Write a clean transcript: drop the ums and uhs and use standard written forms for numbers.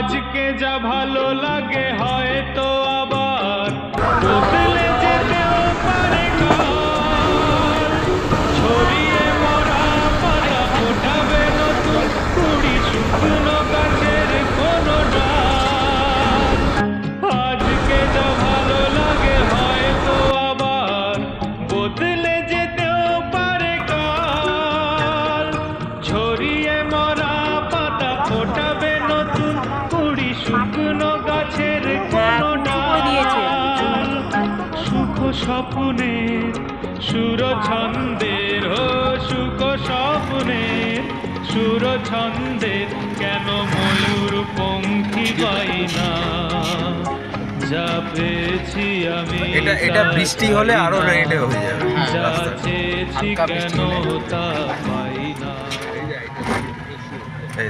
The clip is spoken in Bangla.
আজকে যা ভালো লাগে হয়তো আবার বদলে যেতেও পারে কাল। ছড়িয়ে মরা পাতা ফোটাবে নতুন কুড়ি, শুকনো গাছের কোনো ডাল। আজকে যা ভালো লাগে হয়তো আবার বদলে যেতেও পারে কাল। ছড়িয়ে মরা পাতা ফোটাবে নতুন কুড়ি, শুকনো গাছের কোনো ডাল। সুখ স্বপ্নের সুর ছন্দের, সুখ স্বপ্নের সুর ছন্দের কেন ময়ূর পঙ্খী পাই না। যা পেয়েছি আমি এটা বৃষ্টি হলে আরো রেডি হয়ে যাবে। যা চেয়েছি কেন তা পাই না। এই